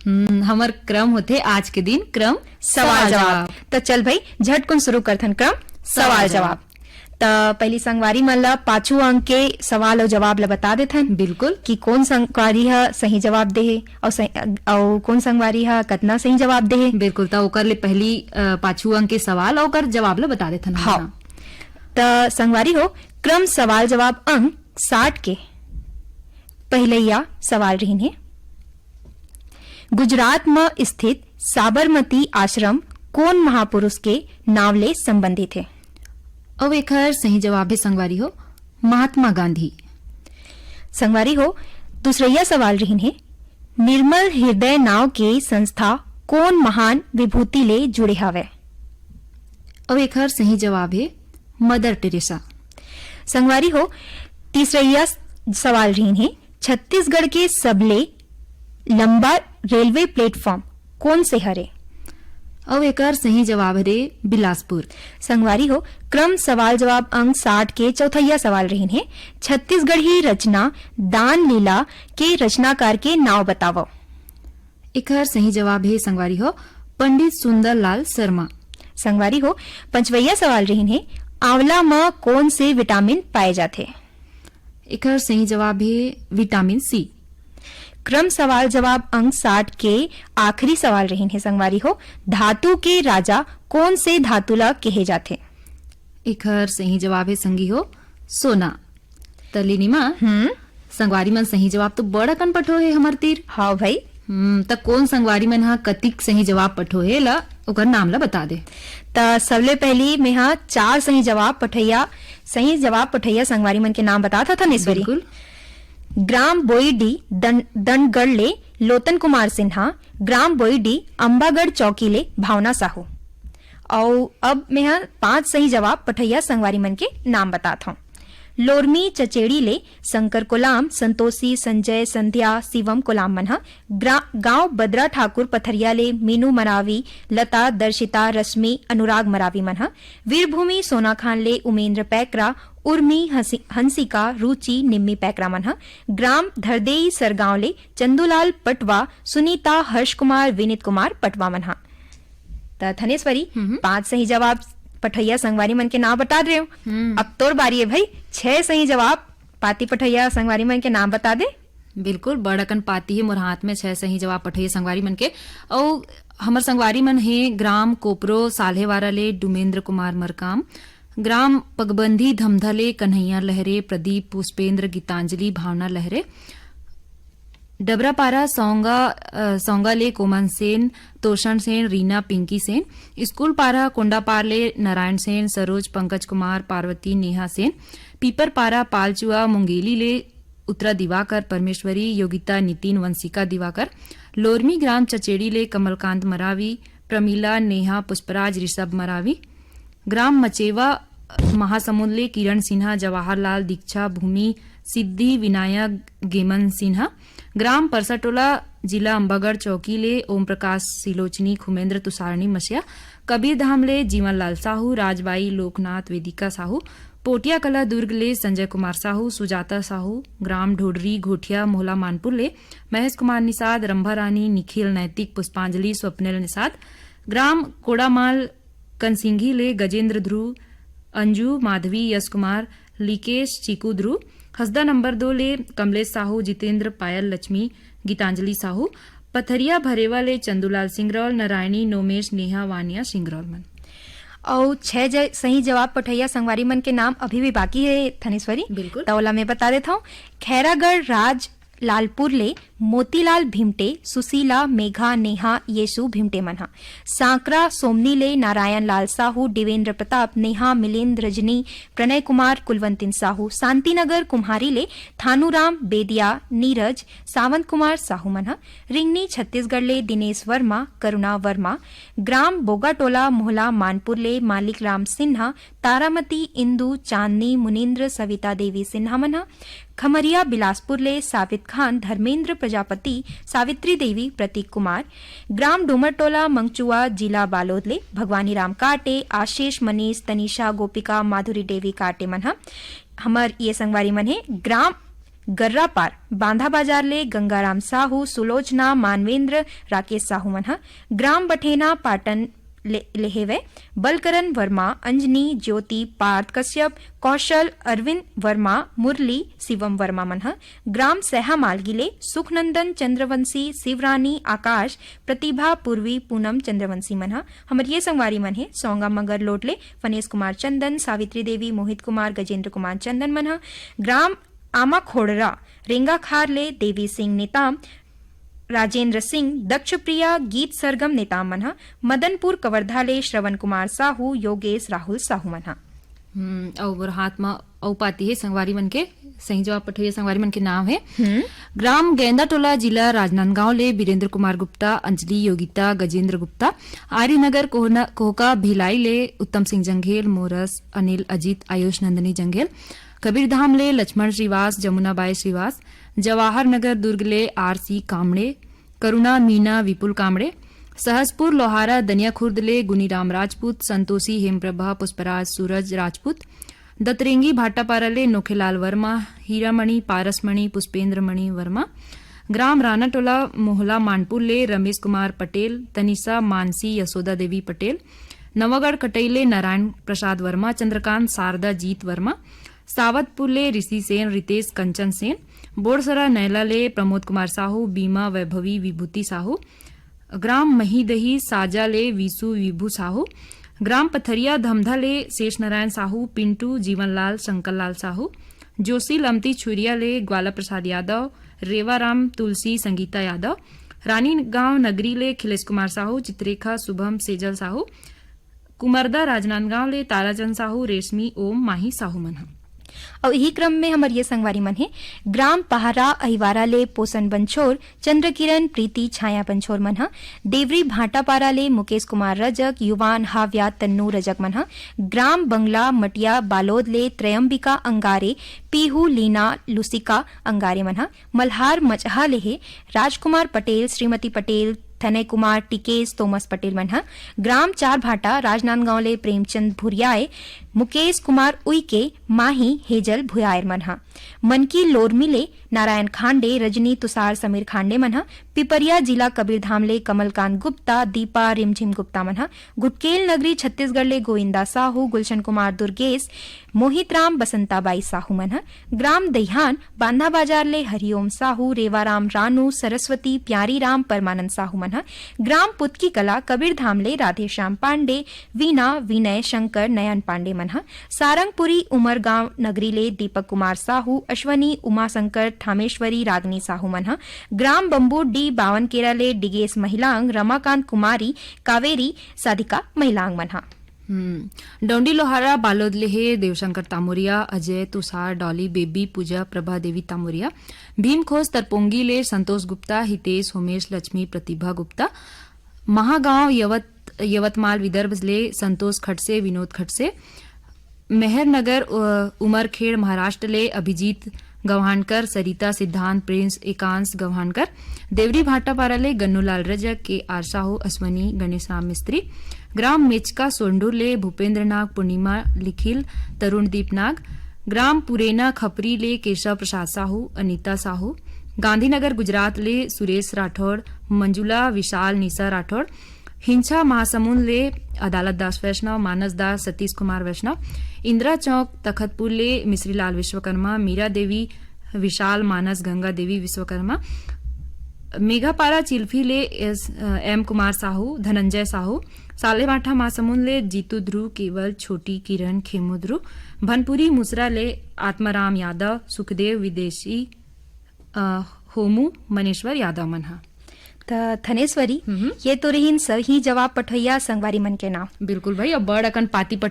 हमर क्रम होते आज के दिन क्रम सवाल जवाब। तो चल भाई झटकुन शुरू करथन क्रम सवाल जवाब। तो पहली संगवारी मन ला 5 अंक के सवाल और जवाब ला बता देथन बिल्कुल कि कौन संगवारी ह सही जवाब दे हे और कौन संगवारी ह कतना सही जवाब दे हे। बिल्कुल। तो ओकर ले पहली 5 अंक के सवाल और ओकर जवाब ला बता देथन। हाँ। तो संगवारी हो क्रम सवाल जवाब अंक 60 के पहलैया सवाल रहीन है। गुजरात में स्थित साबरमती आश्रम कौन महापुरुष के नाम ले संबंधित है। अब एकर सही जवाब है संगवारी हो महात्मा गांधी। संगवारी हो दूसरैया सवाल रहीन है। निर्मल हृदय नाव के संस्था कौन महान विभूति ले जुड़े हवे। अब एकर सही जवाब है मदर टेरेसा। संगवारी हो तीसरैया सवाल रहीन है। छत्तीसगढ़ के सबले लंबा रेलवे प्लेटफॉर्म कौन से हरे। अब एकर सही जवाब है बिलासपुर। संगवारी हो क्रम सवाल जवाब अंक 60 के चौथैया सवाल रहीन है। छत्तीसगढ़ी रचना दान लीला के रचनाकार के नाव बतावो। एकर सही जवाब है संगवारी हो पंडित सुंदरलाल शर्मा। संगवारी हो पंचवैया सवाल रहीन है। आंवला में कौन से विटामिन पाए जाते। एकर सही जवाब है विटामिन सी। क्रम सवाल जवाब अंक 60 के आखिरी सवाल रहीन है। संगवारी हो धातु के राजा कौन से धातु ला कहे जाते। एकर सही जवाब है संगी हो सोना। तलिनीमा संगवारी मन सही जवाब तो बड़ा कन पठो है हमर तीर। हाँ भाई। त कौन संगवारी मन हा कतिक सही जवाब पठो है ला ओकर नाम ला बता दे। त सबले पहली में हा 4 सही जवाब पठैया संगवारी मन के नाम बता था नेश्वरी। बिल्कुल। ग्राम बोईडी दंडगढ़ ले लोतन कुमार सिन्हा। ग्राम बोईडी अंबागढ़ चौकी ले भावना साहू। और अब मैं 5 सही जवाब पठैया संगवारी मन के नाम बताता हूँ। लोरमी चचेड़ी ले शंकर कोलाम संतोषी संजय संध्या शिवम कोलाम मन गांव बदरा ठाकुर पथरिया ले मीनू मरावी लता दर्शिता रश्मि अनुराग मरावी मन वीरभूमि सोना खान ले उमेंद्र पैकरा उर्मी हंसिका रुचि निम्मी पैकरा मन ग्राम धरदेई सरगांव ले चंदूलाल पटवा सुनीता हर्ष कुमार विनीत कुमार पटवा मन धनेश्वरी 5 सही जवाब पठैया संगवारी मन के नाम बता रहे हो। अब तोर बारी है भाई 6 सही जवाब पाती पठैया संगवारी मन के नाम बता दे। बिल्कुल बड़कन पाती है मोर हाथ में 6 सही जवाब पठैया संगवारी मन के। और हमर संगवारी मन है ग्राम कोपरो साल्हेवारा ले डुमेंद्र कुमार मरकाम। ग्राम पगबंधी धमधले कन्हैया लहरे प्रदीप पुष्पेंद्र गीतांजलि भावना लहरे। डबरापारा सौंगा ले कोमन सेन तोषण सेन रीना पिंकी सेन। स्कूल पारा कोंडापार ले नारायण सेन सरोज पंकज कुमार पार्वती नेहा सेन। पीपर पारा पालचुआ मुंगेली ले उत्तरा दिवाकर परमेश्वरी योगिता नितिन वंशिका दिवाकर। लोरमी ग्राम चचेड़ी ले कमलकांत मरावी प्रमीला नेहा पुष्पराज ऋषभ मरावी। ग्राम मचेवा महासमुंद ले किरण सिन्हा जवाहरलाल दीक्षा भूमि सिद्धि विनायक गेमन सिन्हा। ग्राम परसाटोला जिला अंबागढ़ चौकी ले ओम प्रकाश सिलोचनी खुमेंद्र तुषारणी मसिया। कबीर धाम ले जीवन लाल साहू राजबाई लोकनाथ वेदिका साहू। पोटिया कला दुर्ग ले संजय कुमार साहू सुजाता साहू। ग्राम ढोडरी घोटिया मोहला मानपुर ले महेश कुमार निषाद रंभा रानी निखिल नैतिक पुष्पांजलि स्वप्निल निषाद। ग्राम कोड़ामाल कनसिंघी ले गजेंद्र ध्रुव अंजू माधवी यश कुमार लिकेश चीकू ध्रुव। हसदा नंबर 2 ले कमलेश साहू जितेंद्र पायल लक्ष्मी गीतांजलि साहू। पथरिया भरेवा ले चंदूलाल सिंगरौल नारायणी नोमेश नेहा वानिया सिंगरौल मन। और 6 सही जवाब पठैया संगवारी मन के नाम अभी भी बाकी है धनेश्वरी। बिल्कुल। तौला में बता देता हूँ। खैरागढ़ राज लालपुर ले मोतीलाल भिमटे सुशीला मेघा नेहा येसु भिमटे मनहा। सांकरा सोमनी ले नारायण लाल साहू देवेंद्र प्रताप नेहा मिलिंद रजनी प्रणय कुमार कुलवंतिन साहू। शांतिनगर कुम्हारी ले थानूराम बेदिया नीरज सावंत कुमार साहू मनहा। रिंगनी छत्तीसगढ़ ले दिनेश वर्मा करुणा वर्मा। ग्राम बोगाटोला मोहला मानपुर ले मालिक राम सिन्हा तारामती इंदू चांदनी मुनिंद्र सविता देवी सिन्हा मनहा। खमरिया बिलासपुर ले साबित खान धर्मेंद्र प्रजापति सावित्री देवी प्रतीक कुमार। ग्राम डूमरटोला मंगचुआ जिला बालोद ले भगवानी राम काटे आशीष मनीष तनीषा गोपिका माधुरी देवी काटे मनहा। हमर ये संगवारी मन है। ग्राम गर्रापार बांधा बाजार ले गंगाराम साहू, सुलोचना, मानवेंद्र, राकेश साहू मन ह। ग्राम बठेना पाटन लेहेवे बलकरण वर्मा, अंजनी, ज्योति, पार्थ कश्यप, कौशल, अरविंद वर्मा, मुरली, शिवम वर्मा मन ह। ग्राम सहा मालगिले सुखनंदन, चंद्रवंशी, शिवरानी, आकाश, प्रतिभा, पूर्वी, पूनम चंद्रवंशी मन ह। हमर ये संगवारी मन है सोंगा मगर लोटले फनेश कुमार चंदन, सावित्री देवी, मोहित कुमार, गजेंद्र कुमार चंदन मन ह। ग्राम आमा खोड़रा रेंगा खार ले देवी सिंह नेताम, राजेंद्र सिंह, दक्ष प्रिया, गीत सरगम नेताम मन ह। मदनपुर कवर्धा ले श्रवण कुमार साहू, योगेश, राहुल साहू मन ह। और हाथ में औपाती है संगवारी मन के सही जवाब पठोइया संगवारी मन के नाम है ग्राम गेंदा टोला, जिला राजनांदगांव ले बीरेंद्र कुमार गुप्ता, अंजलि, योगिता, गजेंद्र गुप्ता। आर्यनगर कोहका भिलाई ले उत्तम सिंह जंघेल, मोरस, अनिल, अजीत, आयुष, नंदनी जंघेल। कबीरधाम ले लक्ष्मण श्रीवास, जमुनाबाई श्रीवास। जवाहर नगर दुर्ग ले आरसी कामड़े, करुणा, मीना, विपुल कामड़े। सहसपुर लोहारा दनिया खुर्द ले गुनीराम राजपूत, संतोषी, हेमप्रभा, पुष्पराज, सूरज राजपूत। दतरेंगी भाटापारा ले नोखेलाल वर्मा, हीरामणि, पारसमणि, पुष्पेंद्रमणि वर्मा। ग्राम रानाटोला मोहला मानपुर ले रमेश कुमार पटेल, तनिषा, मानसी, यशोदा देवी पटेल। नवागढ़ कटैले नारायण प्रसाद वर्मा, चंद्रकांत, शारदा, जीत वर्मा। सावतपुर ले ऋषि सेन, रितेश, कंचन सेन। बोरसरा नैला ले प्रमोद कुमार साहू, बीमा, वैभवी, विभूति साहू। ग्राम महीदही साजा ले विसु, विभू साहू। ग्राम पथरिया धमधा ले शेष नारायण साहू, पिंटू, जीवनलाल, शंकरलाल साहू। जोशी लमती छुरिया ले ग्वाला प्रसाद यादव, रेवाराम, तुलसी, संगीता यादव। रानी गांव नगरी ले खिलेश कुमार साहू, चित्रेखा, शुभम, सेजल साहू। कुमरदा राजनांदगांव ले ताराचंद साहू, रेशमी, ओम, माही साहू मन ह। और यही क्रम में हमारे ये संगवारी मन है ग्राम पहारा अहिवारा ले पोषण बंछोर, चंद्र किरण, प्रीति, छाया बंछोर मन ह। देवरी भाटापारा ले मुकेश कुमार रजक, युवान, हाव्या, तन्नू रजक मन ह। ग्राम बंगला मटिया बालोद ले त्रयंबिका अंगारे, पीहू, लीना, लुसिका अंगारे मन ह। मल्हार मचहा ले है राजकुमार पटेल, श्रीमती पटेल, थनय कुमार, टिकेश, तोमस पटेल मन ह। ग्राम चार भाटा राजनांदगांव ले प्रेमचंद भुरियाए, मुकेश कुमार उइके, माही, हेजल भुयायर मन ह। मनकी लोरमी ले नारायण खांडे, रजनी, तुषार, समीर खांडे मन ह। पिपरिया जिला कबीरधाम ले कमलकांत गुप्ता, दीपा, रिमझिम गुप्ता मन ह। गुटकेल नगरी छत्तीसगढ़ ले गोविंदा साहू, गुलशन कुमार दुर्गेश, मोहित राम, बसंताबाई साहू मन ह। ग्राम दहियान बांधा बाजार ले हरिओम साहू, रेवाराम रानू, सरस्वती, प्यारी राम, परमानंद साहू मन ह। ग्राम पुतकी कला कबीरधाम ले राधेश्याम पांडे, वीना, विनय, शंकर, नयन पांडे मन ह। सारंगपुरी उमरगांव नगरी ले दीपक कुमार साहू, अश्वनी, उमाशंकर, ठामेश्वरी, रागनी साहू मन ह। ग्राम बम्बू डी बावनकेरा ले डिगेश महिलांग, रमाकांत कुमारी, कावेरी, साधिका महिलांग मन ह। डोंडी लोहारा बालोद ले है देवशंकर तामुरिया, अजय, तुषार, डॉली, बेबी, पूजा, प्रभा देवी तामुरिया। भीमखोज तरपोंगी ले संतोष गुप्ता, हितेश, उमेश, लक्ष्मी, प्रतिभा गुप्ता। महागांव यवतमाल विदर्भ ले संतोष खडसे, विनोद खडसे। मेहरनगर उमरखेड़ महाराष्ट्र ले अभिजीत गव्हाणकर, सरिता, सिद्धांत, प्रिंस, एकांश गव्हाणकर। देवरी भाटापारा ले गन्नूलाल रजक, के आर साहू, अश्वनी, गणेश राम मिस्त्री। ग्राम मेचका सोंडूर ले भूपेंद्र नाग, पूर्णिमा, लिखिल, तरुणदीप नाग। ग्राम पुरेना खपरी ले केशव प्रसाद साहू, अनीता साहू। गांधीनगर गुजरात ले सुरेश राठौड़, मंजुला, विशाल, निशा राठौड़। हिंसा महासमुंद ले अदालत दास वैष्णव, मानस दास, सतीश कुमार वैष्णव। इंदिरा चौक तखतपुर ले मिश्रीलाल विश्वकर्मा, मीरा देवी, विशाल, मानस, गंगा देवी विश्वकर्मा। मेघापारा चिल्फी ले एम कुमार साहू, धनंजय साहू। सालेमाठा महासमुंद ले जीतू ध्रुव, केवल, छोटी, किरण, खेमू ध्रुव। भनपुरी मुसरा ले आत्माराम यादव, सुखदेव, विदेशी, होमू, मनेश्वर यादव मन ह। थनेश्वरी ये तो रहीन सही जवाब पठैया संगवारी मन के नाम। बिल्कुल भाई, अब बड़ अकन पाती